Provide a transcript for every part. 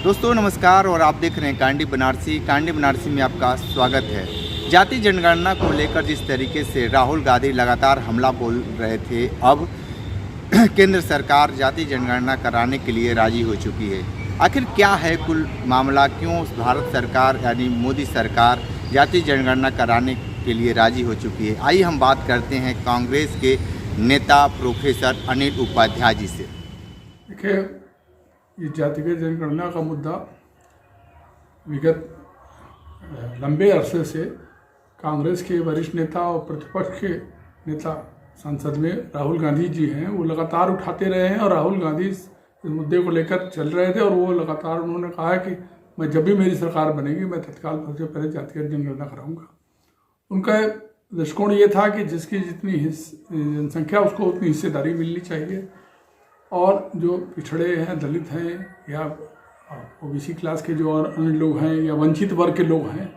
दोस्तों नमस्कार, और आप देख रहे हैं कांडी बनारसी। कांडी बनारसी में आपका स्वागत है। जाति जनगणना को लेकर जिस तरीके से राहुल गांधी लगातार हमला बोल रहे थे, अब केंद्र सरकार जाति जनगणना कराने के लिए राजी हो चुकी है। आखिर क्या है कुल मामला, क्यों भारत सरकार यानी मोदी सरकार जाति जनगणना कराने के लिए राजी हो चुकी है? आइए हम बात करते हैं कांग्रेस के नेता प्रोफेसर अनिल उपाध्याय जी से। देखिए, ये जातिगत जनगणना का मुद्दा विगत लंबे अरसे से कांग्रेस के वरिष्ठ नेता और प्रतिपक्ष के नेता संसद में राहुल गांधी जी हैं, वो लगातार उठाते रहे हैं। और राहुल गांधी इस मुद्दे को लेकर चल रहे थे, और वो लगातार उन्होंने कहा है कि मैं जब भी मेरी सरकार बनेगी मैं तत्काल सबसे पहले जातिगत जनगणना कराऊंगा। उनका दृष्टिकोण ये था कि जिसकी जितनी जनसंख्या उसको उतनी हिस्सेदारी मिलनी चाहिए, और जो पिछड़े हैं, दलित हैं, या ओबीसी क्लास के जो और अन्य लोग हैं, या वंचित वर्ग के लोग हैं,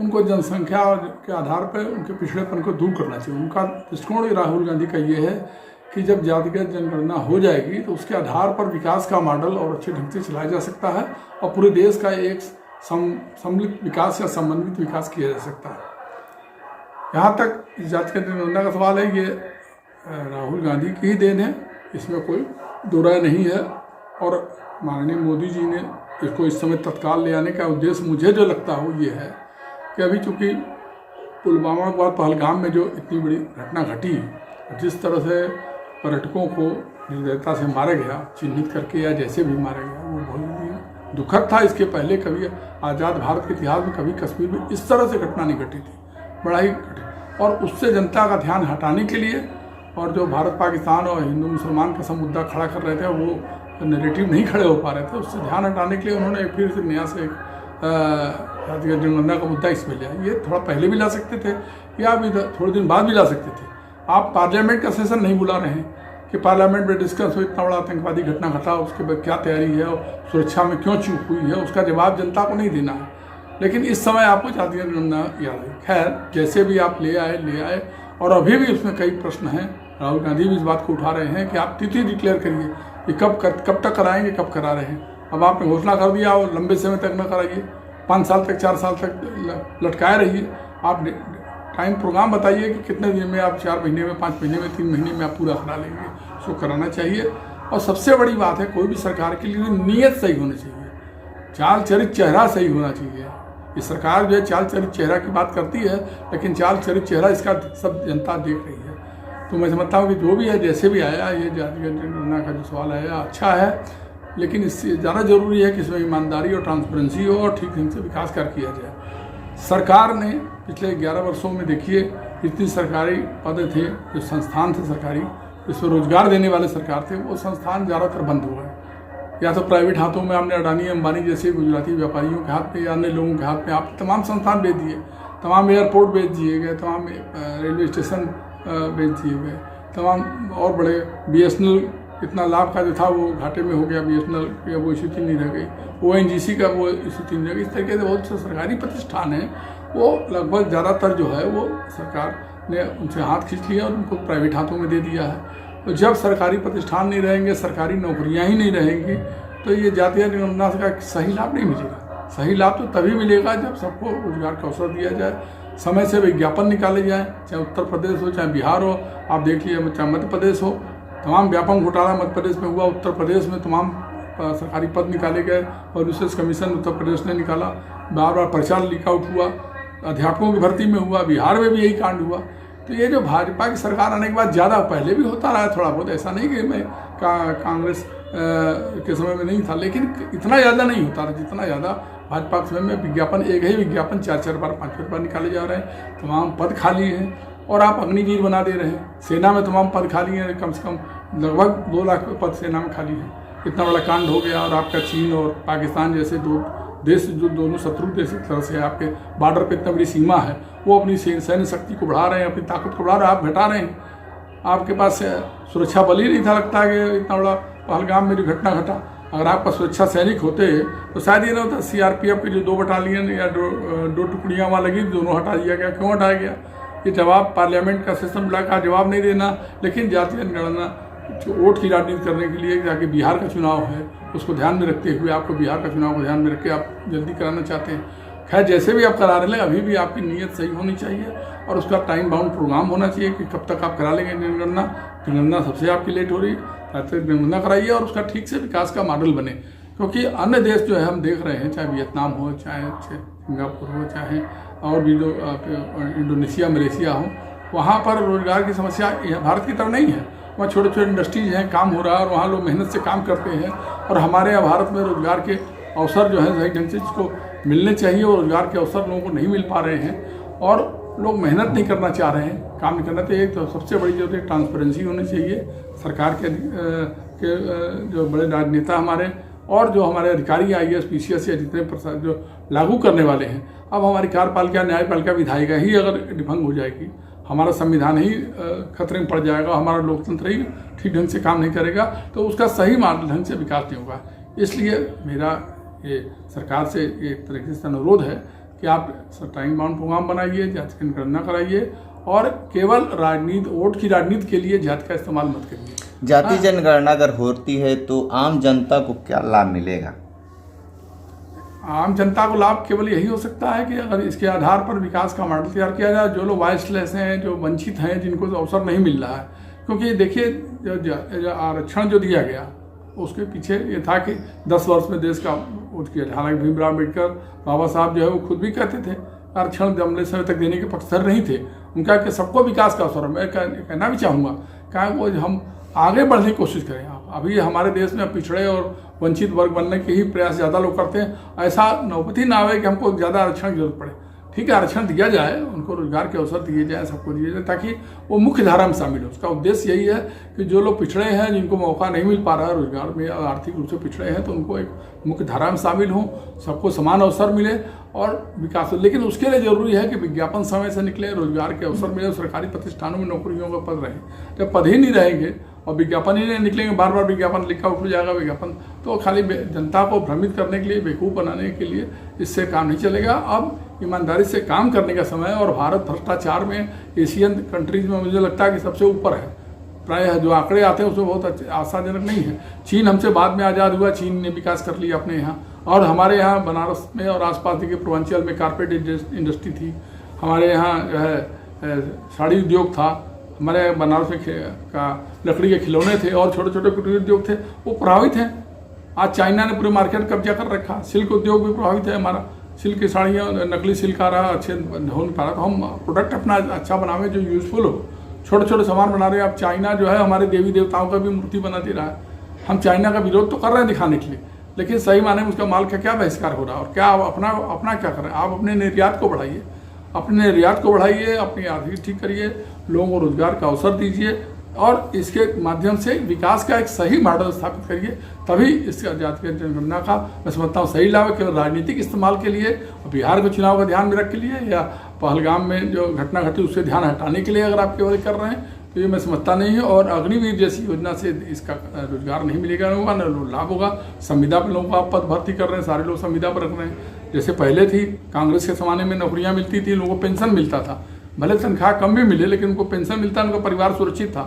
उनको जनसंख्या के आधार पर उनके पिछड़ेपन को दूर करना चाहिए। उनका दृष्टिकोण राहुल गांधी का ये है कि जब जातिगत जनगणना हो जाएगी तो उसके आधार पर विकास का मॉडल और अच्छे ढंग से चलाया जा सकता है, और पूरे देश का एक सम्मिलित विकास या समन्वित विकास किया जा सकता है। यहाँ तक जातिगत जनगणना का सवाल है, ये राहुल गांधी की ही देन है, इसमें कोई दो राय नहीं है। और माननीय मोदी जी ने इसको इस समय तत्काल ले आने का उद्देश्य मुझे जो लगता है वो ये है कि अभी चूँकि पुलवामा के बाद पहलगाम में जो इतनी बड़ी घटना घटी, जिस तरह से पर्यटकों को निर्दयता से मारा गया, चिन्हित करके या जैसे भी मारा गया, वो बहुत ही दुखद था। इसके पहले कभी आज़ाद भारत के इतिहास में कभी कश्मीर में इस तरह से घटना नहीं घटी थी, बड़ा ही घटी। और उससे जनता का ध्यान हटाने के लिए, और जो भारत पाकिस्तान और हिंदू मुसलमान का सब मुद्दा खड़ा कर रहे थे, वो नैरेटिव नहीं खड़े हो पा रहे थे, उससे ध्यान हटाने के लिए उन्होंने फिर से नया से जातिगत जनगणना का मुद्दा इसमें लिया। ये थोड़ा पहले भी ला सकते थे, या अभी थोड़े दिन बाद भी ला सकते थे। आप पार्लियामेंट का सेशन नहीं बुला रहे हैं कि पार्लियामेंट में डिस्कस हो, इतना बड़ा आतंकवादी घटना घटा, उसके बाद क्या तैयारी है और सुरक्षा में क्यों चूक हुई है, उसका जवाब जनता को नहीं देना है। लेकिन इस समय आपको जातिगत जनगणना याद है। खैर, जैसे भी आप ले आए, और अभी भी उसमें कई प्रश्न हैं। राहुल गांधी भी इस बात को उठा रहे हैं कि आप तिथि डिक्लेयर करिए कि कब तक कराएंगे, कब करा रहे हैं। अब आपने घोषणा कर दिया और लंबे समय तक न कराइए, 5 साल तक, 4 साल तक लटकाए रहिए। आप टाइम प्रोग्राम बताइए कि कितने दिन में आप, 4 महीने में, 5 महीने में, 3 महीने में आप पूरा करा लेंगे। उसको कराना चाहिए। और सबसे बड़ी बात है, कोई भी सरकार के लिए नीयत सही होनी चाहिए, चाल चरित चेहरा सही होना चाहिए। ये सरकार जो है चाल चरित चेहरा की बात करती है, लेकिन चाल चरित चेहरा इसका सब जनता देख रही है। तो मैं समझता हूँ कि जो भी है, जैसे भी आया, ये जातिगत जनगणना का जो सवाल आया अच्छा है, लेकिन इससे ज़्यादा जरूरी है कि इसमें ईमानदारी और ट्रांसपेरेंसी हो और ठीक ढंग से विकास कार्य किया जाए। सरकार ने पिछले 11 वर्षों में देखिए जितनी सरकारी पद थे, जो संस्थान थे सरकारी, जिसमें रोजगार देने वाले सरकार थे, वो संस्थान ज़्यादातर बंद हो गए। या तो प्राइवेट हाथों में, हमने अडानी अंबानी जैसे गुजराती व्यापारियों के हाथ में या अन्य लोगों के हाथ में आप तमाम संस्थान बेच दिए, तमाम एयरपोर्ट बेच दिए गए, तमाम रेलवे स्टेशन बेच दिए गए, तमाम और बड़े BSNL इतना लाभ का जो था वो घाटे में हो गया, BSNL की वो स्थिति नहीं रह गई, ONGC का वो स्थिति नहीं रह गई। इस तरीके से बहुत से सरकारी प्रतिष्ठान हैं, वो लगभग ज़्यादातर जो है वो सरकार ने उनसे हाथ खींच लिया और उनको प्राइवेट हाथों में दे दिया है। तो जब सरकारी प्रतिष्ठान नहीं रहेंगे, सरकारी नौकरियां ही नहीं रहेंगी, तो ये जातिगत जनगणना का सही लाभ नहीं मिलेगा। सही लाभ तो तभी मिलेगा जब सबको रोजगार का अवसर दिया जाए, समय से विज्ञापन निकाले जाए, चाहे उत्तर प्रदेश हो, चाहे बिहार हो, आप देख लीजिए, चाहे मध्य प्रदेश हो। तमाम व्यापक घोटाला मध्य प्रदेश में हुआ, उत्तर प्रदेश में तमाम सरकारी पद निकाले गए और विशेष कमीशन उत्तर प्रदेश ने निकाला। बार बार प्रचार लीक आउट हुआ, अध्यापकों की भर्ती में हुआ, बिहार में भी यही कांड हुआ। तो ये जो भाजपा की सरकार आने के बाद ज़्यादा, पहले भी होता रहा है थोड़ा बहुत, ऐसा नहीं कि मैं कांग्रेस के समय में नहीं था, लेकिन इतना ज़्यादा नहीं होता रहा जितना ज़्यादा भाजपा के समय में विज्ञापन, एक ही विज्ञापन 4-4 बार 5-5 बार निकाले जा रहे हैं। तमाम पद खाली हैं और आप अग्निवीर बना दे रहे हैं। सेना में तमाम पद खाली हैं, कम से कम लगभग 2 लाख पद सेना में खाली हैं। इतना बड़ा कांड हो गया और आपका चीन और पाकिस्तान जैसे 2 देश जो दोनों शत्रु देश एक तरह से आपके बॉर्डर पे इतना बड़ी सीमा है, वो अपनी सैन्य शक्ति को बढ़ा रहे हैं, अपनी ताकत को बढ़ा रहे हैं, आप घटा रहे हैं। आपके पास सुरक्षा बल ही नहीं था, लगता है कि इतना बड़ा पहलगाम में जो घटना घटा। अगर आपका सुरक्षा सैनिक होते तो शायद ये ना होता। CRPF के जो 2 बटालियन या 2 टुकड़ियाँ वहाँ लगी, दोनों हटा दिया गया। क्यों हटाया गया? ये जवाब पार्लियामेंट का सिस्टम का जवाब नहीं देना, लेकिन जातीय जनगणना वोट की राजनीति करने के लिए, ताकि बिहार का चुनाव है उसको ध्यान में रखते हुए, आपको बिहार का चुनाव को ध्यान में रख के आप जल्दी कराना चाहते हैं। खैर, जैसे भी आप करा रहे हैं, अभी भी आपकी नीयत सही होनी चाहिए और उसका टाइम बाउंड प्रोग्राम होना चाहिए कि कब तक आप करा लेंगे जनगणना सबसे आपकी लेट हो रही है, जनगणना कराइए और उसका ठीक से विकास का मॉडल बने। क्योंकि अन्य देश जो है हम देख रहे हैं, चाहे वियतनाम हो, चाहे सिंगापुर हो, चाहे और भी जो इंडोनेशिया, मलेशिया हो, वहाँ पर रोजगार की समस्या भारत की तरह नहीं है। वहाँ छोटे छोटे इंडस्ट्रीज हैं, काम हो रहा है और वहाँ लोग मेहनत से काम करते हैं। और हमारे यहाँ भारत में रोजगार के अवसर जो है सही ढंग से जिसको मिलने चाहिए, और रोजगार के अवसर लोगों को नहीं मिल पा रहे हैं और लोग मेहनत नहीं करना चाह रहे हैं, काम नहीं करना। तो एक तो सबसे बड़ी जो है ट्रांसपेरेंसी होनी चाहिए सरकार के जो बड़े राजनेता हमारे और जो हमारे अधिकारी IAS PCS या जितने जो लागू करने वाले हैं। अब हमारी कार्यपालिका, न्यायपालिका, विधायिका ही अगर डिफंग हो जाएगी, हमारा संविधान ही खतरे में पड़ जाएगा, हमारा लोकतंत्र ही ठीक ढंग से काम नहीं करेगा, तो उसका सही ढंग से विकास नहीं होगा। इसलिए मेरा ये सरकार से एक तरीके से अनुरोध है कि आप टाइम बाउंड प्रोग्राम बनाइए, जाति की जनगणना कराइए और केवल राजनीति, वोट की राजनीति के लिए जाति का इस्तेमाल मत करिए। जाति जनगणना अगर होती है तो आम जनता को क्या लाभ मिलेगा? आम जनता को लाभ केवल यही हो सकता है कि अगर इसके आधार पर विकास का मॉडल तैयार किया जाए। जो लोग वॉइसलेस हैं, जो वंचित हैं, जिनको अवसर नहीं मिल रहा है, क्योंकि देखिए जो आरक्षण जो दिया गया उसके पीछे ये था कि 10 वर्ष में देश का वोट किया। हालांकि भीमराव अम्बेडकर बाबा साहब जो है वो खुद भी कहते थे आरक्षण लंबे समय तक देने के पक्षधर नहीं थे। उनका कि सबको विकास का अवसर, मैं कहना भी चाहूँगा क्या वो हम आगे बढ़ने की कोशिश करें। अभी हमारे देश में पिछड़े और वंचित वर्ग बनने के ही प्रयास ज़्यादा लोग करते हैं। ऐसा नौबती ना आवे कि हमको ज़्यादा आरक्षण की जरूरत पड़े। ठीक है, आरक्षण दिया जाए, उनको रोजगार के अवसर दिए जाए, सबको दिए जाए, ताकि वो मुख्य धारा में शामिल हो। उसका उद्देश्य यही है कि जो लोग पिछड़े हैं, जिनको मौका नहीं मिल पा रहा है रोजगार में, आर्थिक रूप से पिछड़े हैं, तो उनको एक मुख्य धारा में शामिल हों, सबको समान अवसर मिले और विकास हो। लेकिन उसके लिए जरूरी है कि विज्ञापन समय से निकले, रोजगार के अवसर मिले, सरकारी प्रतिष्ठानों में नौकरियों का पद रहे। जब पद ही नहीं रहेंगे और विज्ञापन ही नहीं निकलेंगे, बार बार विज्ञापन लिखा उठ जाएगा विज्ञापन, तो खाली जनता को भ्रमित करने के लिए, बेवकूफ़ बनाने के लिए इससे काम नहीं चलेगा। अब ईमानदारी से काम करने का समय, और भारत भ्रष्टाचार में एशियन कंट्रीज में मुझे लगता है कि सबसे ऊपर है। प्रायः जो आंकड़े आते हैं उसमें बहुत आशाजनक नहीं है। चीन हमसे बाद में आज़ाद हुआ, चीन ने विकास कर लिया अपने यहाँ, और हमारे यहाँ बनारस में और आसपास देखिए पूर्वांचल में कारपेट इंडस्ट्री थी, हमारे यहाँ जो है साड़ी उद्योग था, हमारे बनारस में का लकड़ी के खिलौने थे और छोटे छोटे कुटीर उद्योग थे, वो प्रभावित हैं। आज चाइना ने पूरे मार्केट कब्जा कर रखा। सिल्क उद्योग भी प्रभावित है हमारा, सिल्क की साड़ियाँ, नकली सिल्क आ रहा, अच्छे हो नहीं पा रहा। तो हम प्रोडक्ट अपना अच्छा बनावे जो यूज़फुल हो, छोटे छोटे सामान बना रहे हैं। अब चाइना जो है हमारे देवी देवताओं का भी मूर्ति बना दे रहा है। हम चाइना का विरोध तो कर रहे हैं दिखाने के लिए, लेकिन सही माने में उसका माल का क्या बहिष्कार हो रहा है और क्या अपना क्या कर रहे हैं। आप अपने निर्यात को बढ़ाइए, अपने निर्यात को बढ़ाइए, अपनी आर्थिक ठीक करिए, लोगों को रोजगार का अवसर दीजिए और इसके माध्यम से विकास का एक सही मॉडल स्थापित करिए। तभी इसका जातीय जनगणना का मैं समझता हूँ सही लाभ है। केवल राजनीतिक इस्तेमाल के लिए, बिहार के चुनाव का ध्यान में रख के लिए या पहलगाम में जो घटना घटी उससे ध्यान हटाने के लिए अगर आप केवल कर रहे हैं तो ये मैं समझता नहीं है। और अग्निवीर जैसी योजना से इसका रोजगार नहीं मिलेगा, होगा न लाभ होगा। संविदा पर लोगों को आप पद भर्ती कर रहे हैं, सारे लोग संविदा पर रख रहे हैं। जैसे पहले थी कांग्रेस के ज़माने में नौकरियाँ मिलती थी, लोगों को पेंशन मिलता था, भले तनख्वाह कम भी मिले लेकिन उनको पेंशन मिलता, उनका परिवार सुरक्षित था।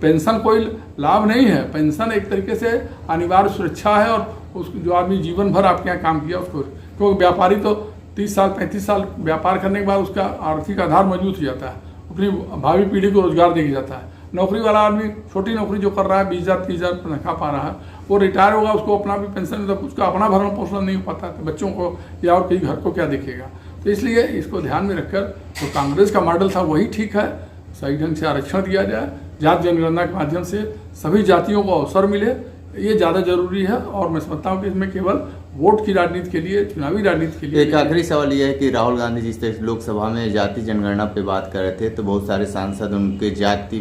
पेंशन कोई लाभ नहीं है, पेंशन एक तरीके से अनिवार्य सुरक्षा है और उस जो आदमी जीवन भर आपके यहाँ काम किया उसको, क्योंकि व्यापारी तो 30 साल 35 साल व्यापार करने के बाद उसका आर्थिक आधार मजबूत हो जाता है, अपनी भावी पीढ़ी को रोजगार दे जाता है। नौकरी वाला आदमी छोटी नौकरी जो कर रहा है 20,000 30,000 तनख्वाह पा रहा है, वो रिटायर होगा, उसको अपना भी पेंशन, मतलब उसका अपना भरण पोषण नहीं हो पाता, तो बच्चों को या और कई घर को क्या देखेगा। तो इसलिए इसको ध्यान में रखकर जो कांग्रेस का मॉडल था वही ठीक है। सही ढंग से आरक्षण दिया जाए, जाति जनगणना के माध्यम से सभी जातियों को अवसर मिले, ये ज़्यादा जरूरी है। और मैं समझता हूँ कि इसमें केवल वोट की राजनीति के लिए, चुनावी राजनीति के लिए। एक आखिरी सवाल यह है कि राहुल गांधी जिस तरह लोकसभा में जाति जनगणना पे बात कर रहे थे, तो बहुत सारे सांसद उनके जाति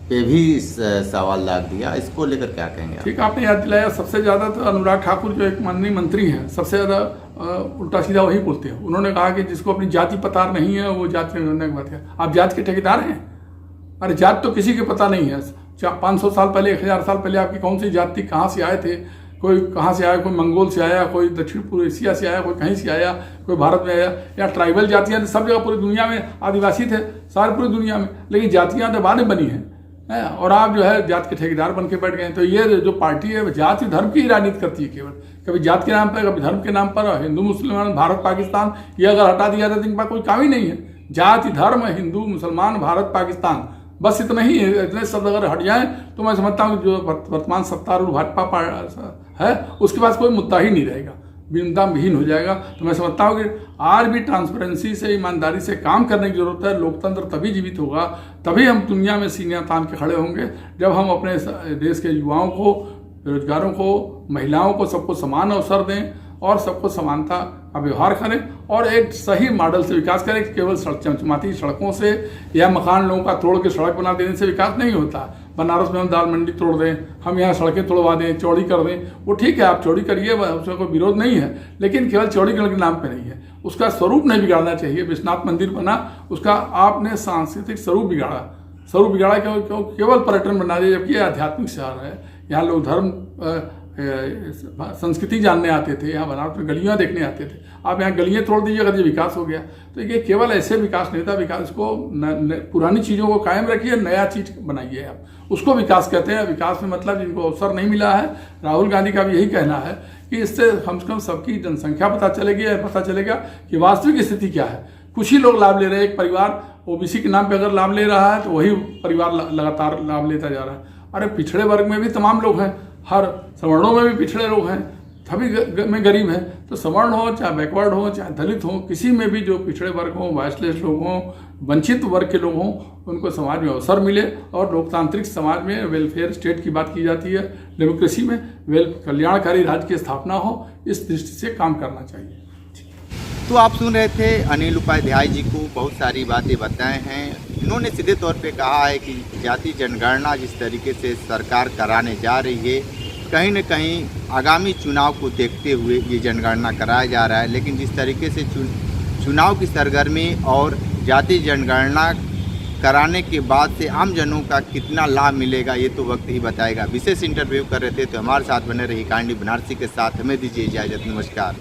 पे भी सवाल दाग दिया, इसको लेकर क्या कहेंगे आप? ठीक, आपने याद दिलाया। सबसे ज़्यादा तो अनुराग ठाकुर जो एक माननीय मंत्री हैं, सबसे ज़्यादा उल्टा सीधा वही बोलते हैं। उन्होंने कहा कि जिसको अपनी जाति पता नहीं है वो जाति जनगणना की बात है। आप जाति के ठेकेदार हैं? अरे जाति तो किसी के पता नहीं है। 500 साल पहले, 1000 साल पहले आपकी कौन सी जाति, कहाँ से आए थे, कोई कहाँ से आया, कोई मंगोल से आया, कोई दक्षिण पूर्व एशिया से आया, कोई कहीं से आया, कोई भारत में आया, या ट्राइबल जातियाँ सब जगह पूरी दुनिया में आदिवासी थे, सारी पूरी दुनिया में, लेकिन जातियाँ तो बाद में बनी हैं। और आप जो है जाति के ठेकेदार बन के बैठ गए। तो ये जो पार्टी है जाति धर्म की ही राजनीति करती है केवल, कभी जाति के नाम पर, कभी धर्म के नाम पर। हिंदू मुसलमान, भारत पाकिस्तान, ये अगर हटा दिया जाए तो इनका कोई काम ही नहीं है। जाति धर्म, हिंदू मुसलमान, भारत पाकिस्तान, बस इतना ही है। इतने शब्द अगर हट जाएं तो मैं समझता हूँ जो वर्तमान सत्तारूढ़ भाजपा है उसके पास कोई मुद्दा ही नहीं रहेगा, बिंदा विहीन हो जाएगा। तो मैं समझता हूँ कि आज भी ट्रांसपेरेंसी से, ईमानदारी से काम करने की जरूरत है। लोकतंत्र तभी जीवित होगा, तभी हम दुनिया में सीनियाँ तान के खड़े होंगे, जब हम अपने देश के युवाओं को, बेरोजगारों को, महिलाओं को, सबको समान अवसर दें और सबको समानता का व्यवहार करें और एक सही मॉडल से विकास करें। केवल चमचमाती सड़कों से या मकान लोगों का तोड़ के सड़क बना देने से विकास नहीं होता। बनारस में हम दाल मंडी तोड़ दें, हम यहाँ सड़कें तोड़वा दें, चौड़ी कर दें, वो ठीक है, आप चौड़ी करिए, उसमें कोई विरोध नहीं है, लेकिन केवल चौड़ीकरण के नाम पे नहीं है। उसका स्वरूप नहीं बिगाड़ना चाहिए। विश्वनाथ मंदिर बना, उसका आपने सांस्कृतिक स्वरूप बिगाड़ा क्यों? केवल पर्यटन बना दिया, जबकि आध्यात्मिक शहर है। यहाँ लोग धर्म संस्कृति जानने आते थे, यहाँ बनारस में गलियाँ देखने आते थे। आप यहाँ गलियाँ तोड़ दीजिए, अगर ये विकास हो गया तो ये केवल ऐसे विकास नहीं था। विकास को पुरानी चीज़ों को कायम रखिए, नया चीज़ बनाइए, आप उसको विकास कहते हैं। विकास में मतलब जिनको अवसर नहीं मिला है, राहुल गांधी का भी यही कहना है कि इससे कम से कम सबकी जनसंख्या पता चलेगी, पता चलेगा कि वास्तविक स्थिति क्या है। कुछ ही लोग लाभ ले रहे हैं। एक परिवार ओबीसी के नाम पे अगर लाभ ले रहा है तो वही परिवार लगातार लाभ लेता जा रहा है। अरे पिछड़े वर्ग में भी तमाम लोग हैं, हर सवर्णों में भी पिछड़े लोग हैं, सभी में गरीब हैं। तो सवर्ण हो, चाहे बैकवर्ड हो, चाहे दलित हो, किसी में भी जो पिछड़े वर्ग हों, वॉइसलेस लोग हों, वंचित वर्ग के लोग हों, उनको समाज में अवसर मिले। और लोकतांत्रिक समाज में वेलफेयर स्टेट की बात की जाती है, डेमोक्रेसी में कल्याणकारी राज्य की स्थापना हो, इस दृष्टि से काम करना चाहिए। तो आप सुन रहे थे अनिल उपाध्याय जी को, बहुत सारी बातें बताए हैं। इन्होंने सीधे तौर पे कहा है कि जाति जनगणना जिस तरीके से सरकार कराने जा रही है, कहीं न कहीं आगामी चुनाव को देखते हुए ये जनगणना कराया जा रहा है। लेकिन जिस तरीके से चुनाव की सरगर्मी और जाति जनगणना कराने के बाद से आम जनों का कितना लाभ मिलेगा, ये तो वक्त ही बताएगा। विशेष इंटरव्यू कर रहे थे तो हमारे साथ बने रही कांडी बनारसी के साथ। हमें दीजिए इजाज़त, नमस्कार।